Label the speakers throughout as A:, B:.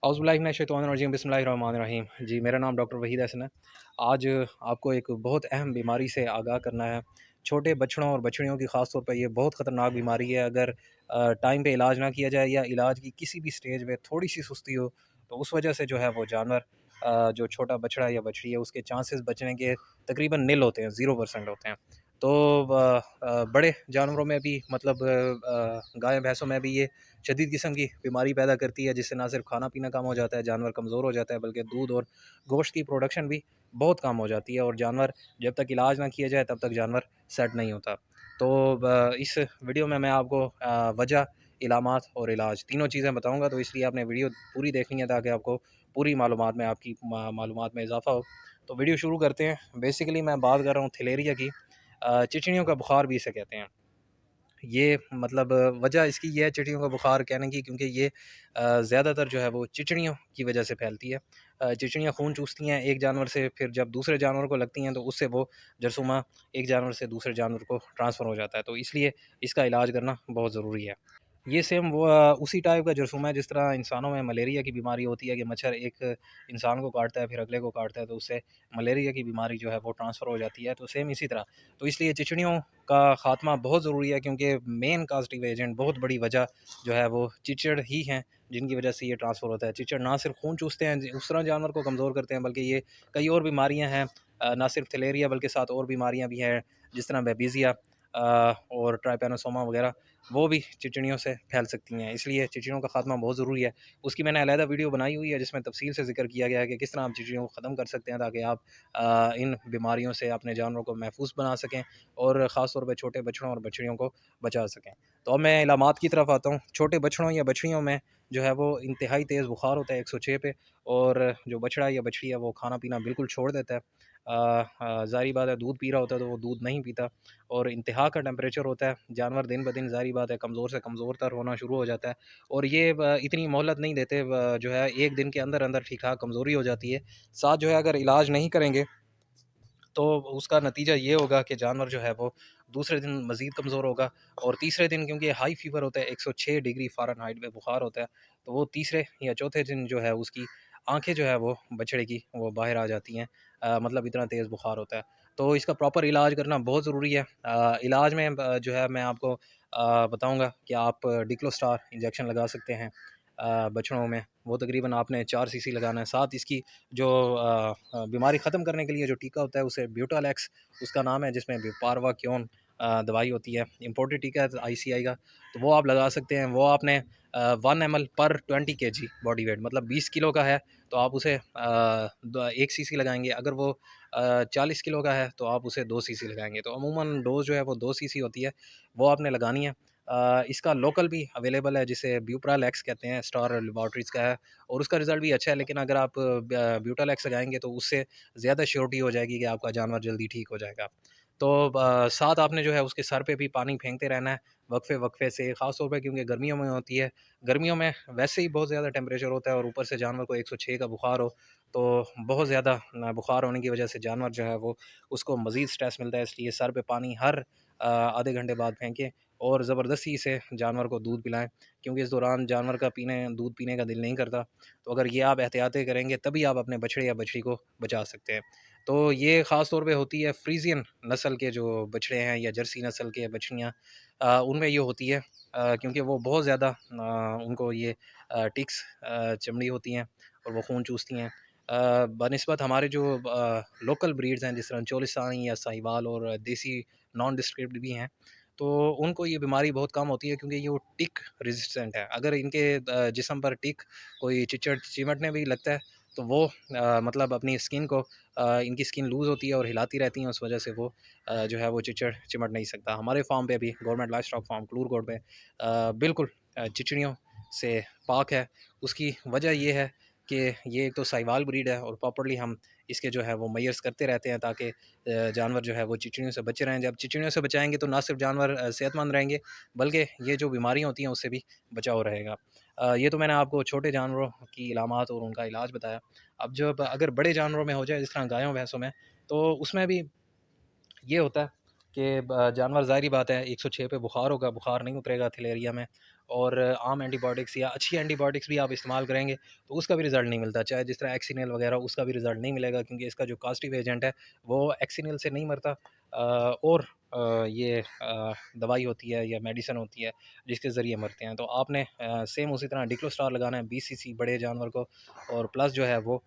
A: औज़ुबिल्लाहि मिनश्शैतानिर्रजीम बिस्मिल्लाहिर्रहमानिर्रहीम। जी, मेरा नाम डॉक्टर वहीद हसन है। आज आपको एक बहुत अहम बीमारी से आगाह करना है। छोटे बछड़ों और बछड़ियों की ख़ास तौर पे ये बहुत ख़तरनाक बीमारी है। अगर टाइम पे इलाज ना किया जाए या इलाज की किसी भी स्टेज में थोड़ी-सी सुस्ती हो, तो उस वजह से जो है वो जानवर जो छोटा बछड़ा या बछड़ी है उसके चांसेस बचने के तकरीबन निल होते हैं, 0% होते हैं। तो बड़े जानवरों में भी मतलब गाय भैंसों में भी ये शदीद किस्म की बीमारी पैदा करती है, जिससे ना सिर्फ खाना पीना कम हो जाता है, जानवर कमज़ोर हो जाता है, बल्कि दूध और गोश्त की प्रोडक्शन भी बहुत कम हो जाती है। और जानवर जब तक इलाज ना किया जाए तब तक जानवर सेट नहीं होता। तो इस वीडियो में मैं आपको वजह, इलामात और इलाज तीनों चीज़ें बताऊंगा, तो इसलिए आपने वीडियो पूरी देखनी है ताकि आपको पूरी मालूमात में आपकी मालूमात में इजाफा हो। तो वीडियो शुरू करते हैं। बेसिकली मैं बात कर रहा हूँ थैलेरिया की। चिचड़ियों का बुखार भी इसे कहते हैं। ये मतलब वजह इसकी ये है चिड़ियों का बुखार कहने की, क्योंकि ये ज़्यादातर जो है वो चिचड़ियों की वजह से फैलती है। चिचड़ियाँ खून चूसती हैं एक जानवर से, फिर जब दूसरे जानवर को लगती हैं तो उससे वो जरसूमा एक जानवर से दूसरे जानवर को ट्रांसफ़र हो जाता है। तो इसलिए इसका इलाज करना बहुत ज़रूरी है। ये सेम वो उसी टाइप का जरसूमा है जिस तरह इंसानों में मलेरिया की बीमारी होती है कि मच्छर एक इंसान को काटता है फिर अगले को काटता है, तो उससे मलेरिया की बीमारी जो है वो ट्रांसफ़र हो जाती है। तो सेम इसी तरह तो इसलिए चिचड़ियों का ख़ात्मा बहुत ज़रूरी है, क्योंकि मेन कास्टिंग एजेंट, बहुत बड़ी वजह जो है वो चिचड़ ही हैं, जिनकी वजह से ये ट्रांसफ़र होता है। चिचड़ ना सिर्फ खून चूसते हैं, उस तरह जानवर को कमज़ोर करते हैं, बल्कि ये कई और बीमारियां हैं। ना सिर्फ थैलेरिया बल्कि साथ और बीमारियां भी हैं, जिस तरह बेबीजिया और ट्राइपेनोसोमा वगैरह, वो भी चिचड़ियों से फैल सकती हैं। इसलिए चिचड़ियों का ख़ात्मा बहुत ज़रूरी है। उसकी मैंने अलहदा वीडियो बनाई हुई है जिसमें तफसील से ज़िक्र किया गया है कि किस तरह आप चिचड़ियों को ख़त्म कर सकते हैं ताकि आप इन बीमारियों से अपने जानवरों को महफूज बना सकें और ख़ास तौर पे छोटे बछड़ों और बछड़ियों को बचा सकें। तो अब मैं इलामात की तरफ आता हूँ। छोटे बछड़ों या बछड़ियों में जो है वो इंतहाई तेज़ बुखार होता है 106 पे, और जो बछड़ा या बछड़ी है वो खाना पीना बिल्कुल छोड़ देता है। ज़ाहिर बात है, दूध पी रहा होता है तो वो दूध नहीं पीता, और इंतहा का टेम्परेचर होता है। जानवर दिन ब दिन ज़ाहिर बात है कमज़ोर से कमज़ोर तर होना शुरू हो जाता है, और ये इतनी मोहलत नहीं देते। जो है एक दिन के अंदर अंदर ठीक ठाक कमज़ोरी हो जाती है। साथ जो है अगर इलाज नहीं करेंगे तो उसका नतीजा ये होगा कि जानवर जो है वो दूसरे दिन मज़ीद कमज़ोर होगा, और तीसरे दिन क्योंकि हाई फ़ीवर होता है, 106 डिग्री फ़ारेनहाइट में बुखार होता है, तो वो तीसरे या चौथे दिन जो है उसकी आँखें जो है वो बछड़े की वो बाहर आ जाती हैं। मतलब इतना तेज़ बुखार होता है। तो इसका प्रॉपर इलाज करना बहुत ज़रूरी है। इलाज में जो है मैं आपको बताऊँगा कि आप डिक्लोस्टार इंजेक्शन लगा सकते हैं बछड़ों में। वो तकरीबन आपने 4 सीसी लगाना है। साथ इसकी जो बीमारी ख़त्म करने के लिए जो टीका होता है उसे ब्यूटालैक्स उसका नाम है, जिसमें पारवाक्योन दवाई होती है, इम्पोर्टेड टीका है आईसीआई का, तो वो आप लगा सकते हैं। वो आपने 1 ml पर 20 केजी बॉडी वेट, मतलब 20 किलो का है तो आप उसे 1 सीसी लगाएंगे। अगर वो 40 किलो का है तो आप उसे 2 सीसी लगाएंगे। तो अमूमन डोज जो है वो 2 सीसी होती है, वो आपने लगानी है। इसका लोकल भी अवेलेबल है जिसे ब्यूप्रालैक्स कहते हैं, स्टार लेबॉर्ट्रीज़ का है, और उसका रिज़ल्ट भी अच्छा है। लेकिन अगर आप ब्यूटालैक्स लगाएंगे तो उससे ज़्यादा श्योरिटी हो जाएगी कि आपका जानवर जल्दी ठीक हो जाएगा। तो साथ आपने जो है उसके सर पे भी पानी फेंकते रहना है वक्फे वक्फे से, ख़ास तौर पे क्योंकि गर्मियों में होती है। गर्मियों में वैसे ही बहुत ज़्यादा टेम्परेचर होता है, और ऊपर से जानवर को 106 का बुखार हो, तो बहुत ज़्यादा बुखार होने की वजह से जानवर जो है वो उसको मज़ीद स्ट्रेस मिलता है। इसलिए सर पे पानी हर आधे घंटे बाद फेंकें, और ज़बरदस्ती से जानवर को दूध पिलाएं, क्योंकि इस दौरान जानवर का दूध पीने का दिल नहीं करता। तो अगर ये आप एहतियातें करेंगे तभी आप अपने बछड़े या बछड़ी को बचा सकते हैं। तो ये ख़ास तौर पे होती है फ्रीजियन नस्ल के जो बछड़े हैं या जर्सी नस्ल के बछड़ियाँ, उनमें ये होती है क्योंकि वो बहुत ज़्यादा उनको ये टिक्स चमड़ी होती हैं और वो खून चूसती हैं। बनिस्बत हमारे जो लोकल ब्रीड्स हैं जिस तरह चोलिस्तानी या साहिवाल और देसी नॉन डिस्क्रिप्ट भी हैं, तो उनको ये बीमारी बहुत कम होती है क्योंकि ये वो टिक रेजिस्टेंट है। अगर इनके जिस्म पर टिक कोई चिचड़ चिमटने भी लगता है तो वो मतलब अपनी स्किन को इनकी स्किन लूज़ होती है और हिलाती रहती हैं, उस वजह से वो जो है वो चिचड़ चिमट नहीं सकता। हमारे फार्म पे अभी गवर्नमेंट लाइफ स्टॉक फार्म क्लूरकोट पे बिल्कुल चिचड़ियों से पाक है। उसकी वजह ये है कि ये एक तो साहिवाल ब्रीड है, और प्रॉपर्ली हम इसके जो है वो मेयर्स करते रहते हैं ताकि जानवर जो है वो चिचड़ियों से बचे रहें। जब चिचड़ियों से बचाएंगे तो ना सिर्फ जानवर सेहतमंद रहेंगे, बल्कि ये जो बीमारियाँ होती हैं उससे भी बचाव रहेगा। ये तो मैंने आपको छोटे जानवरों की इलामात और उनका इलाज बताया। अब जब अगर बड़े जानवरों में हो जाए जिस तरह गायों भैंसों में, तो उसमें भी ये होता है कि जानवर ज़ाहिर बात है 106 पे बुखार होगा, बुखार नहीं उतरेगा थैलेरिया में, और आम एंटीबायोटिक्स या अच्छी एंटीबायोटिक्स भी आप इस्तेमाल करेंगे तो उसका भी रिज़ल्ट नहीं मिलता, चाहे जिस तरह एक्सिनियल वगैरह, उसका भी रिज़ल्ट नहीं मिलेगा, क्योंकि इसका जो कास्टिव एजेंट है वो एक्सिनियल से नहीं मरता। और ये दवाई होती है या मेडिसिन होती है जिसके ज़रिए मरते हैं। तो आपने सेम उसी तरह डिक्लोस्टार लगाना है 20 सीसी बड़े जानवर को, और प्लस जो है वो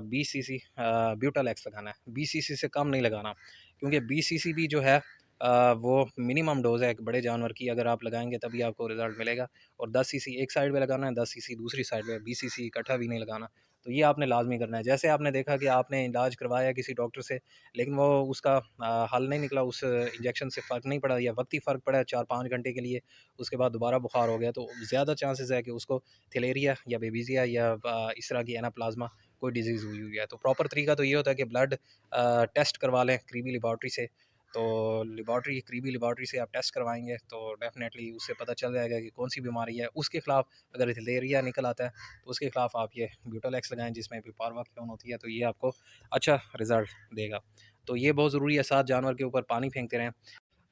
A: 20 सीसी ब्यूटाल एक्स लगाना है। 20 सीसी से कम नहीं लगाना, क्योंकि 20 सीसी भी जो है वो मिनिमम डोज़ है एक बड़े जानवर की, अगर आप लगाएंगे तभी आपको रिज़ल्ट मिलेगा। और 10 सीसी एक साइड पे लगाना है, 10 सीसी दूसरी साइड पे, 20 सीसी इकट्ठा भी नहीं लगाना। तो ये आपने लाजमी करना है। जैसे आपने देखा कि आपने इलाज करवाया किसी डॉक्टर से, लेकिन वो उसका हल नहीं निकला, उस इंजेक्शन से फ़र्क नहीं पड़ा या वक्ती फ़र्क पड़ा 4-5 घंटे के लिए, उसके बाद दोबारा बुखार हो गया, तो ज़्यादा चांसेस है कि उसको थैलेरिया या बेबीजिया या इस तरह की एनाप्लाज्मा कोई डिजीज़ हुई हुई है। तो प्रॉपर तरीका तो ये होता है कि ब्लड टेस्ट करवा लें करीबी लेबॉर्ट्री से। तो करीबी लेबॉर्ट्री से आप टेस्ट करवाएंगे तो डेफिनेटली उससे पता चल जाएगा कि कौन सी बीमारी है। उसके खिलाफ अगर थैलेरिया निकल आता है तो उसके खिलाफ आप ये ब्यूटाल एक्स लगाएं, जिसमें पिपारवाक्योन होती है, तो ये आपको अच्छा रिजल्ट देगा। तो ये बहुत ज़रूरी है। साथ जानवर के ऊपर पानी फेंकते रहें।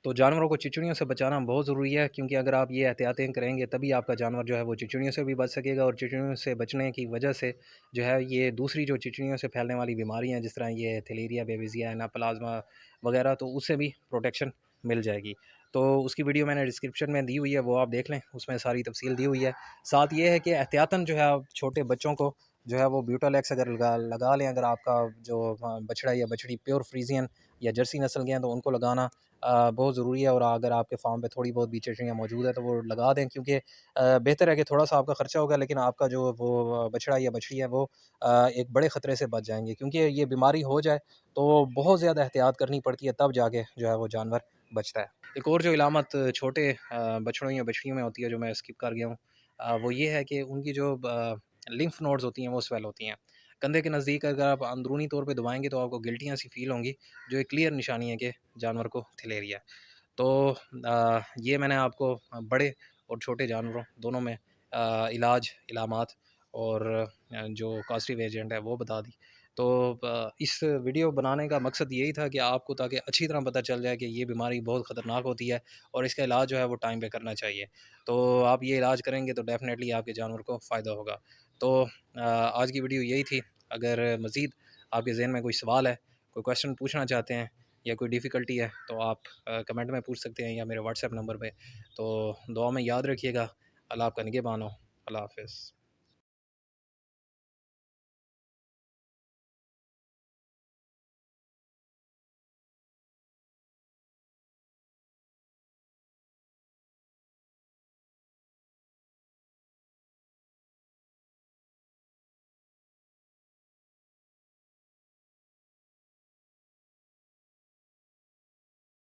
A: तो जानवरों को चिचड़ियों से बचाना बहुत ज़रूरी है, क्योंकि अगर आप ये एहतियातें करेंगे तभी आपका जानवर जो है वो चिचड़ियों से भी बच सकेगा। और चिचड़ियों से बचने की वजह से जो है ये दूसरी जो चिचड़ियों से फैलने वाली बीमारियां, जिस तरह ये थैलेरिया, बेबिजिया, एनाप्लाज्मा वगैरह, तो उससे भी प्रोटेक्शन मिल जाएगी। तो उसकी वीडियो मैंने डिस्क्रिप्शन में दी हुई है, वो आप देख लें, उसमें सारी तफसील दी हुई है। साथ ये है कि एहतियातन जो है आप छोटे बच्चों को जो है वो ब्यूटाल एक्स अगर लगा लें, अगर आपका जो बछड़ा या बछड़ी प्योर फ्रीजियन या जर्सी नस्ल के हैं तो उनको लगाना बहुत ज़रूरी है। और अगर आपके फार्म पे थोड़ी बहुत भी चिड़ियाँ मौजूद है तो वो लगा दें, क्योंकि बेहतर है कि थोड़ा सा आपका ख़र्चा होगा, लेकिन आपका जो वो बछड़ा या बछड़ी है वो एक बड़े ख़तरे से बच जाएंगे। क्योंकि ये बीमारी हो जाए तो बहुत ज़्यादा एहतियात करनी पड़ती है, तब जाके जो है वो जानवर बचता है। एक और जो इलामत छोटे बछड़ों या बछड़ियों में होती है, जो मैं स्किप कर गया हूँ, वो ये है कि उनकी जो लिम्फ नोड्स होती हैं वो स्वेल होती हैं कंधे के नज़दीक। अगर आप अंदरूनी तौर पे दबाएंगे तो आपको गिल्टियाँ सी फील होंगी, जो एक क्लियर निशानी है कि जानवर को थैलेरिया है। तो ये मैंने आपको बड़े और छोटे जानवरों दोनों में इलाज, इलामात और जो कॉस्टिव एजेंट है वो बता दी। तो इस वीडियो बनाने का मकसद यही था कि आपको, ताकि अच्छी तरह पता चल जाए कि ये बीमारी बहुत ख़तरनाक होती है और इसका इलाज जो है वो टाइम पे करना चाहिए। तो आप ये इलाज करेंगे तो डेफ़िनेटली आपके जानवर को फ़ायदा होगा। तो आज की वीडियो यही थी। अगर मज़ीद आपके ज़हन में कोई सवाल है, कोई क्वेश्चन पूछना चाहते हैं या कोई डिफ़िकल्टी है, तो आप कमेंट में पूछ सकते हैं या मेरे व्हाट्सएप नंबर पे। तो दुआ में याद रखिएगा। अल्लाह आपका निगहबान हो। अल्लाह हाफ़िज़।